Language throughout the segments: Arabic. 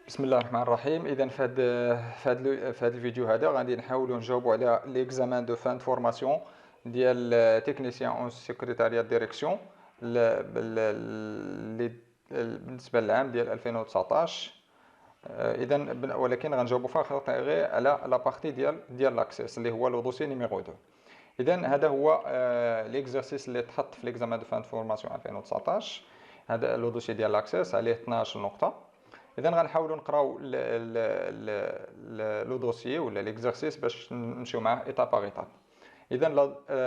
بسم الله الرحمن الرحيم. اذا في هذا الفيديو هذا غادي نحاولوا نجاوبوا على ليكزامان دو فان فورماسيون ديال تكنيسيان اون سيكريتاريات ديريكسيون بالنسبه للعام ديال 2019. اذا ولكن غنجاوبوا فقط غير على لا بارتي ديال لاكسيس اللي هو لو دوسي نيميرو 2. اذا هذا هو ليكزرسيس اللي تحط في ليكزامان دو فان فورماسيون 2019. هذا لو دوسي ديال لاكسيس عليه 12 نقطه. اذا غنحاولوا نقراو لو دوسيي ولا ليكزرسيس باش نمشيو معاه ايتاب باغ ايتاب. اذا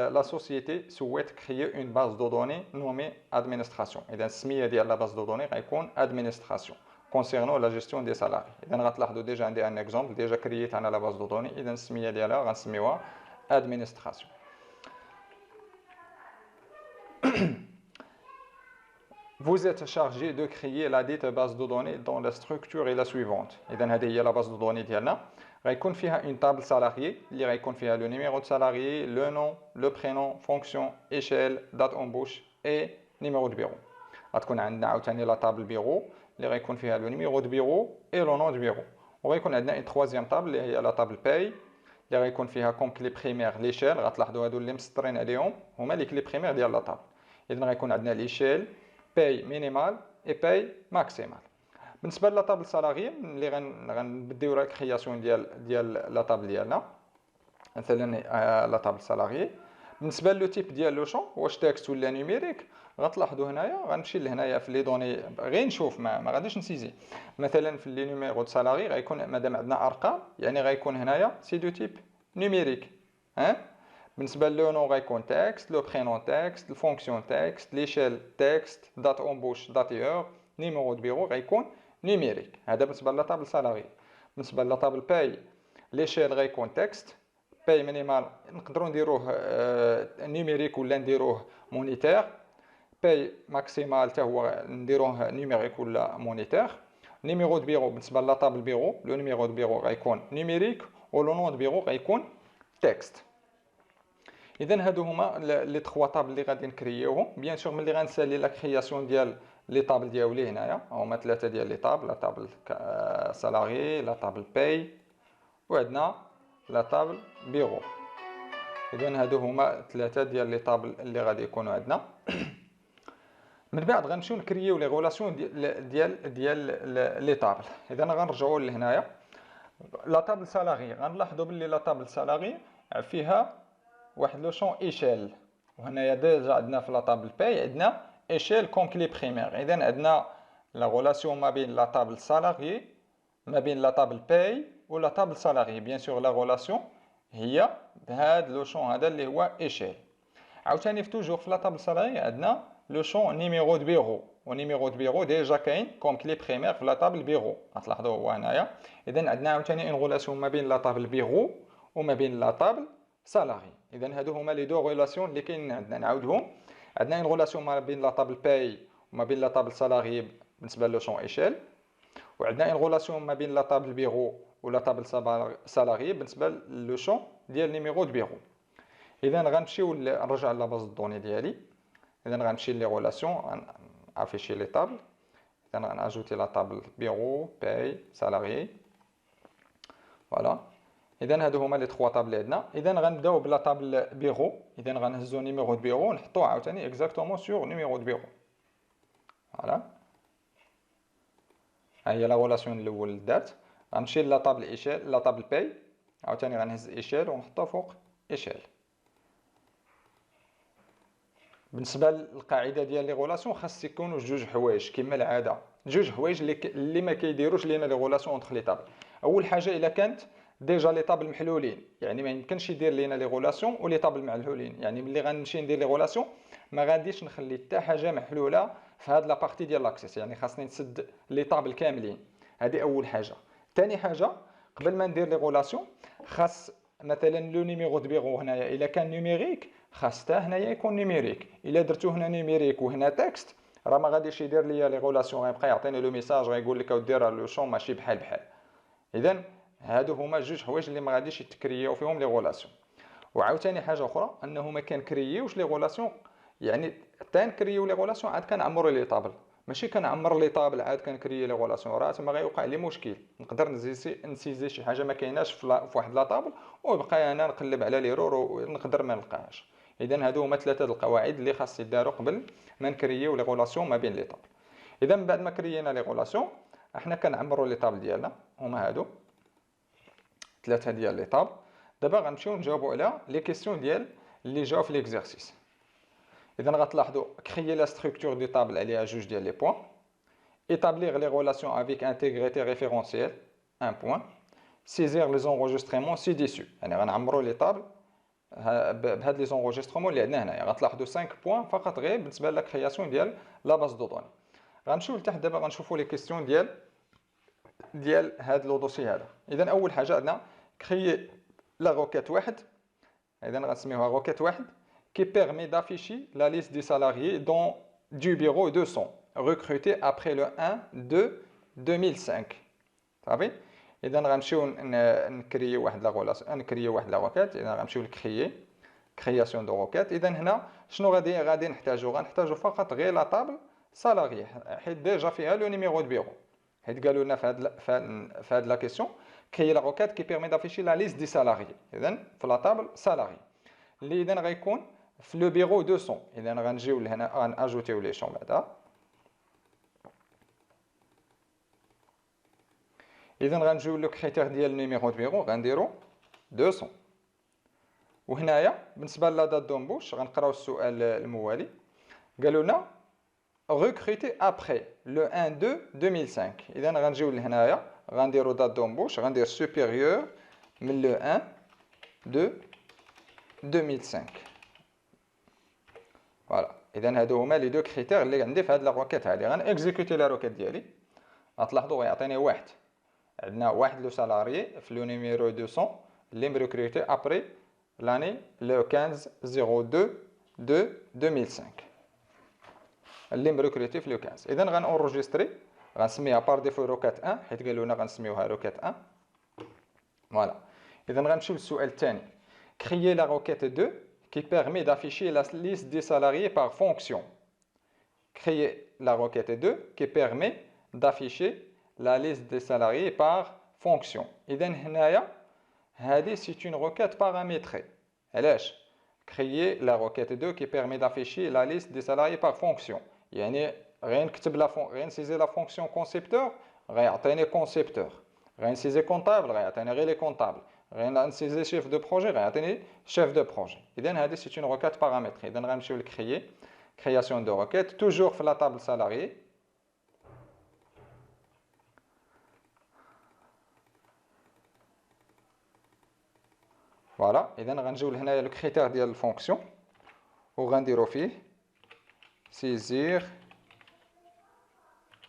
لا سوسيتي سويت كريي اون باز دو دوني نومي ادمينستراسيون. اذا السميه ديال لا باز دو دوني غيكون ادمينستراسيون كونسيرنون لا جيستيون دي سالاري. اذا غتلاحظوا ديجا عندي ان اكزومبل ديجا كرييت انا لا باز دو دوني. اذا السميه ديالها غنسميوها ادمينستراسيون. Vous êtes chargé de créer la dite base de données dont la structure est la suivante. إذا هذه هي la base de données ديالنا. غيكون فيها une table salarié اللي غيكون فيها le numéro de salarié, le nom, le prénom, fonction, échelle, date embauche et numéro de bureau. غتكون عندنا عاوتاني la table bureau اللي غيكون فيها le numéro de bureau et le nom de bureau. وغيكون عندنا une troisième table اللي هي la table paye اللي غيكون فيها comme clé primaire l'échelle. غتلاحظوا هادو اللي مسطرين عليهم هما les clés primaires ديال la table. إذا غيكون عندنا l'échelle باي مينيمال اي باي ماكسيمال. بالنسبه لا طابل سالاري اللي غنبديو راه كرياسيون ديال لا طابل ديالنا مثلا لا طابل سالاري. بالنسبه لو تيب ديال لو شون واش تكست ولا نيميريك غتلاحظوا هنايا غنمشي لهنايا في لي دوني غير نشوف ما غاديش نسيزي. مثلا في لي نيميرو دو سالاري غيكون مادام عندنا ارقام يعني غيكون هنايا سي دو تيب نيميريك. بالنسبه لو نو غيكون تكست، لو برينون تكست، الفونكسيون تكست، ليشيل تكست، دات امبوش داتيور، نيميرو دو بيرو غيكون نيميريك. هذا بالنسبه لا طابل سالاري. بالنسبه لا طابل باي ليشيل غيكون تكست، باي مينيمال نقدروا نديروه نيميريك ولا نديروه مونيتير، باي ماكسيمال حتى هو نديروه نيميريك ولا مونيتير. نيميرو دو بيرو بالنسبه لا طابل بيرو لو نيميرو دو بيرو غيكون نيميريك ولو نون دو بيرو غيكون تكست. اذا هادو هما لي 3 طابل اللي غادي نكريوهم. بيان سور ملي غنسالي لا كرياسيون ديال لي طابل ديالي هنايا هما 3 ديال لي طابل. لا طابل سالاري، لا طابل باي، وعندنا لا طابل بيرو. اذا هادو هما 3 ديال لي طابل اللي غادي يكونوا عندنا. من بعد غنمشيو نكريو لي غولاسيون ديال لي طابل. اذا غنرجعوا لهنايا لا طابل سالاري غنلاحظوا باللي لا طابل سالاري فيها واحد لو شون ايشيل. وهنايا ديجا عندنا في لا طابل باي عندنا ايشيل كوم كلي بريمير. اذا عندنا لا غولاسيون ما بين لا طابل سالاري ما بين لا طابل باي ولا طابل سالاري. بيان سور لا غولاسيون هي بهاد لو شون هذا اللي هو ايشيل. عاوتاني في توجور في لا طابل سالاري عندنا لو شون نيميرو دو بيرو. ونيميرو دو بيرو ديجا كاين كوم كلي بريمير في لا طابل بيرو غتلاحظوا هو هنايا. اذا عندنا عاوتاني اون غولاسيون ما بين لا طابل بيرو وما بين لا طابل سالاري. اذا هادو هما لي دو غولاسيون اللي كاين عندنا. نعاودهم. عندنا اون غولاسيون ما بين لا طابل باي وما بين لا طابل سالاري بالنسبه لو شون ايشيل. وعندنا اون غولاسيون ما بين لا طابل بيرو ولا طابل سالاري بالنسبه لو شون ديال نيميرو دو بيرو. اذا غنمشيو نرجع لا باز دوني ديالي. اذا غنمشي لي غولاسيون افيشي لي طابل. اذا غناجوتي لا طابل بيرو باي سالاري. فوالا. اذا هادو هما لي 3 طابل اللي عندنا. اذا غنبداو بلا طابل بيرو. اذا غنهزو نيميرو دو بيرو ونحطوه عاوتاني اكزاكتومون سور نيميرو دو بيرو. فوالا. ها هي لا غولاسيون الاول دارت. غنمشي لا طابل ايشيل لا طابل باي عاوتاني غنهز ايشيل ونحطو فوق ايشيل. بالنسبه للقاعده ديال لي غولاسيون خاص يكونوا جوج حوايج كما العاده. جوج حوايج اللي ما كيديروش لينا لي غولاسيون اونتر لي طابل. اول حاجه الا كانت ديجا لي طابل محلولين يعني ما يمكنش يدير لينا لي غولاسيون ولي طابل محلولين. يعني ملي غنمشي ندير لي غولاسيون ما غاديش نخلي حتى حاجه محلوله في هاد لا بارتي ديال لاكسيس. يعني خاصني نسد لي طابل كاملين. هذه اول حاجه. ثاني حاجه قبل ما ندير لي غولاسيون خاص مثلا لو نيميرو دو بيرو هنايا الا كان نيميريك خاص حتى هنايا يكون نيميريك. الا درتو هنا نيميريك وهنا تكست راه ما غاديش يدير ليا لي غولاسيون. غيبقى يعطيني لو ميساج غيقول لك دير لو شون ماشي بحال بحال. اذا هادو هما جوج حوايج اللي ما غاديش يتكريو فيهم لي غولاسيون. وعاوتاني حاجه اخرى انه ما كنكريوش لي غولاسيون يعني حتى نكريو لي غولاسيون عاد كنعمروا لي طابل. ماشي كنعمر لي طابل عاد كنكريي لي غولاسيون، راه تما غيوقع لي مشكل، نقدر نسيزي شي حاجه ما كايناش في واحد لا طابل ويبقى انا نقلب على لي رور ونقدر ما نلقاهاش. اذا هادو هما ثلاثه القواعد اللي خاص يداروا قبل ما نكرييو لي غولاسيون ما بين لي طابل. اذا من بعد ما كريينا لي غولاسيون احنا كنعمروا لي طابل ديالنا، هما هادو ثلاثه ديال لي طابل. دابا غنمشيو نجاوبوا على لي كيسيون ديال اللي جاو في ليكزارسيس. إذا غتلاحظوا créer la structure du table عليها جوج ديال لي بوين، établir les relations avec intégrité référentielle un point، saisir les enregistrements ci-dessus. يعني غنعمروا لي طابل بهاد لي زونغوجيسترومون اللي عندنا هنايا. غتلاحظوا 5 بوين فقط غير بالنسبه لا كرياسيون ديال لا باز دو دوني. غنمشيو لتحت دابا غنشوفوا لي كيسيون ديال هاد لو دوسي هذا. اذا اول حاجه عندنا créer la requête واحد، اذا غنسميوها روكيت واحد qui permet d'afficher la liste des salariés du bureau 200 recrutés après le 1/2/2005. صافي. اذا غنمشيو نكريو واحد لا غولاسيون، نكريو واحد لا روكيت. اذا غنمشيو لكريي كرياسيون دو روكيت. اذا هنا شنو غادي نحتاجو؟ غنحتاجو فقط غير لا طابل سالاري، حيت ديجا فيها لو نيميرو دو بيرو، حيت قالوا لنا في هاد لا كيسيون كريي لا روكيت كي بيرمي دافيشي لا ليست دي سالاري. اذا في لا طابل سالاري اللي اذا غيكون في لو بيرو 200. اذا غنجيو لهنا غناجوتيو لي شون بعدا. اذا غنجيو لو كريتير ديال نيميرو دو بيرو غنديرو 200. وهنايا بالنسبه لا دات دومبوش غنقراو السؤال الموالي. قالوا لنا recruter après le 1/2/2005. اذا غنجيو لهنايا غنديرو دات دومبوش، غندير supérieur من لو 1/2/2005. فوالا. اذا هادو هما لي دو كريتير اللي عندي في هاد لا روكيت هادي. غنكزيكوتي لا روكيت ديالي. غتلاحظوا غيعطيني واحد، عندنا واحد لو سالاريي في لو نيميرو 200 اللي مريكروتي ابري لاني لو 15/02/2005 اللي مريكروتي في لو 15. اذا غنونجستري، غنسميها بار ديفو روكيت 1 حيت قالوا لنا غنسميوها روكيت 1. فوالا. اذا غنمشيو للسؤال الثاني. créer la requête 2 qui permet d'afficher la liste des salariés par fonction. Créer la requête 2 qui permet d'afficher la liste des salariés par fonction. إذا هنايا هذه c'est une requête paramétrée. علاش؟ créer la requête 2 qui permet d'afficher la liste des salariés par fonction. يعني غنكتب غنسيزي لا فونكسيون كونسيبتور غيعطيني كونسيبتور، غنسيزي كونطابل غيعطيني غير لي كونطابل، غنسيزي شيف دو بروجي غيعطيني شيف دو بروجي. اذا هذه سي اون روكيت بارامتري. اذا غنمشيو لكريي كرياسيون دو روكيت توجور في لا طابل سالاري. فوالا. اذا غنجيو لهنايا لو كريتير ديال الفونكسيون وغنديرو فيه saisir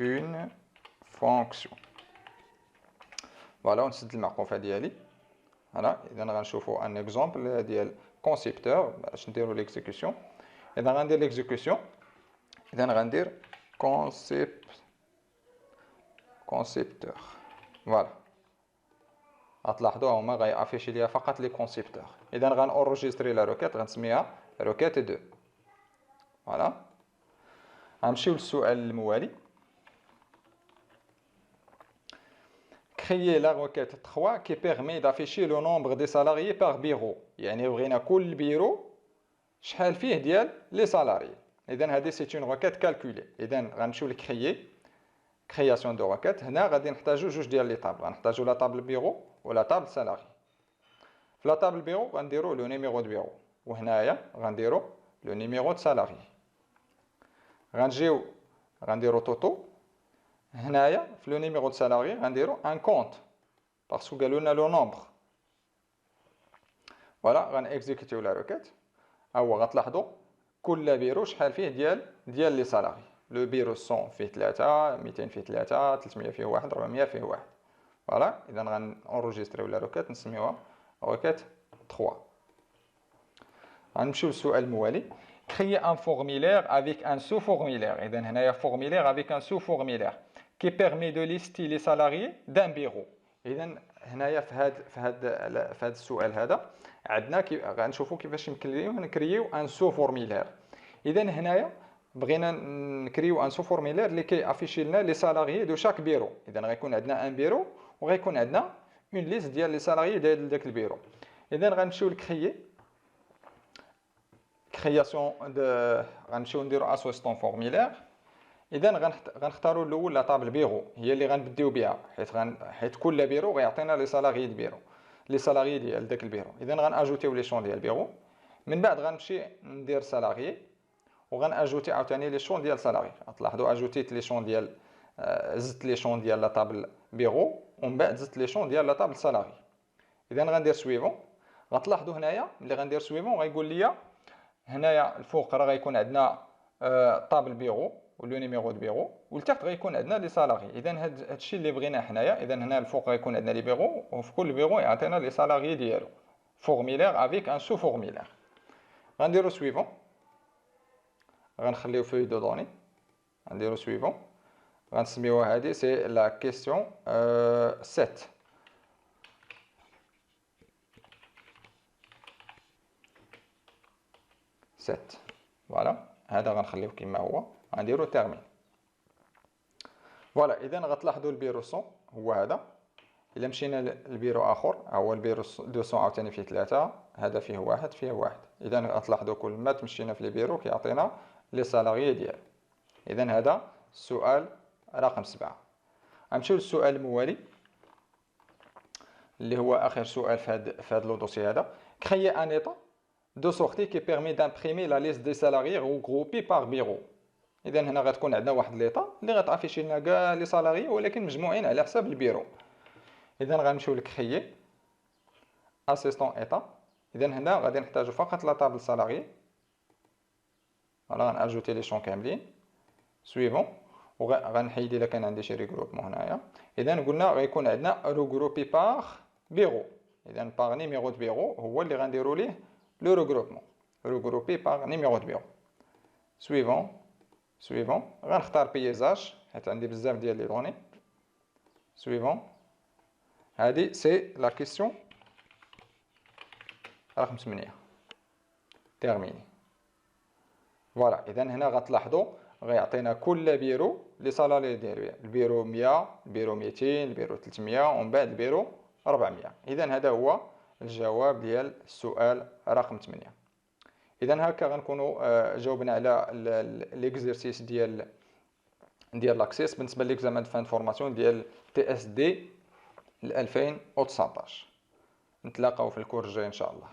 une fonction. فوالا. ونسد المعقوفه ديالي. فوالا. اذا غنشوفوا ان اكزومبل ديال كونسيبتور باش نديروا ليكزيكسيون. اذا غندير ليكزيكسيون. اذا غندير كونسيبتور. فوالا. غتلاحظوا هما غيافيشي ليا فقط لي كونسيبتور. اذا غنونجستري لا روكيت غنسميها روكيت 2. فوالا. غنمشيو للسؤال الموالي. créer la requête 3 qui permet d'afficher le nombre des salariés par bureau. يعني بغينا كل بيرو شحال فيه ديال لي سالاري. اذا هذه سي اون روكيت كالكولي. اذا غنمشيو لكريي كرياسيون دو روكيت. هنا غادي نحتاجو جوج ديال لي طابل، غنحتاجو لا طابل بيرو ولا طابل سالاري. في لا طابل بيرو غنديرو لو نيميرو دو بيرو، وهنايا غنديرو لو نيميرو دو سالاري. غنجيو غنديرو توتو. هنايا في لو نيميرو دو سالاري غنديرو ان كونت باسكو قالوا لنا لو نومبر. فوالا. غنكزيكوتيو لا روكيت. هو غتلاحظوا كل بيرو شحال فيه ديال لي سالاري. لو بيرو 100 فيه 3، 200 فيه 3، 300 فيه 1، 400 فيه 1. فوالا. اذا غنونجستريو لا روكيت نسميوها روكيت 3. غنمشيو للسؤال الموالي. créer un formulaire avec un sous-formulaire. إذا هنايا formulaire avec un sous-formulaire qui permet de lister les salariés d'un bureau. إذا هنايا في هذا السؤال هذا عندنا غنشوفوا كيفاش يمكن لينا نكريو ان سو فورميلير. إذا هنايا بغينا نكريو ان سو فورميلير اللي كيافيشي لنا لي سالاريي دو شاك بيرو. اذا غيكون عندنا ان بيرو وغيكون عندنا اون ليست ديال لي سالاريي ديال داك البيرو. اذا غنمشيو لكريي كرياسيون دو، غنمشيو نديرو اسوستون فورميلير. اذا غنختاروا الاول لا طابل بيرو هي اللي غنبديو بها، حيت كل بيرو غيعطينا لي سالاريي د بيرو، لي سالاريي ديال داك البيرو. اذا غناجوتيو لي شون ديال بيرو، من بعد غنمشي ندير سالاريي وغناجوتي عاوتاني لي شون ديال سالاري. تلاحظوا اجوتيت لي شون ديال زدت لي شون ديال لا طابل بيرو ومن بعد زدت لي شون ديال لا طابل سالاري. اذا غندير سويفون. غتلاحظوا هنايا ملي غندير سويفون غيقول لي هنايا الفوق راه غيكون عندنا طابل بيرو ولو نيميرو دو بيرو، والتحت غيكون عندنا لي سالاري. اذا هادشي اللي بغينا حنايا. اذا هنا الفوق غيكون عندنا لي بيرو وفي كل بيرو يعطينا لي سالاري ديالو فورميلير افيك ان سو فورميلير. غنديرو سويفون، غنخليو فوي دو دوني، غنديرو سويفون، غنسميوها هادي سي لا كيسيون 7. فوالا هذا غنخليوه كما هو، غنديرو تيرمين. فوالا اذا غتلاحظوا البيرو 100 هو هذا. الا مشينا للبيرو اخر هو البيرو 200 عاوتاني فيه 3، هذا فيه واحد فيه واحد. اذا غتلاحظوا كل ما تمشينا في البيرو كيعطينا لي سالاريي ديالو. اذا هذا السؤال رقم 7. غنمشيو للسؤال الموالي اللي هو اخر سؤال في هذا لو دوسي هذا. créer un état de sortie qui permet d'imprimer la liste des salariés regroupés par bureau. اذا هنا غتكون عندنا واحد ليطا اللي غتافيشي لنا كاع لي سالاري ولكن مجموعين على حساب البيرو. اذا غنمشيو لكريي اسيستون ايتا. اذا هنا غادي نحتاجو فقط لا طابل سالاري. فوالا غناجوتي لي شون كاملين سويفون وغنحيد الا كان عندي شي ريغروبمون هنايا. اذا قلنا غيكون عندنا روغروبي باغ بيرو. اذا باغ نيميرو دو بيرو هو اللي غنديروا ليه لو روغروبمون، روغروبي باغ نيميرو دو بيرو. سويفون غنختار بيزاج حيت عندي بزاف ديال لي دوني. سويفون هادي سي لا كيسيون رقم 8 تيرميني. فوالا اذا هنا غتلاحظوا غيعطينا كل بيرو لي سالاري ديالو، البيرو 100، البيرو 200، البيرو 300 ومن بعد البيرو 400. اذا هذا هو الجواب ديال السؤال رقم 8. اذا هكا غنكونوا جاوبنا على ليكزيرسيس ديال لاكسيس بالنسبه ليكزامان فان فورماسيون ديال TSD 2019. نتلاقاو في الكور الجاي ان شاء الله.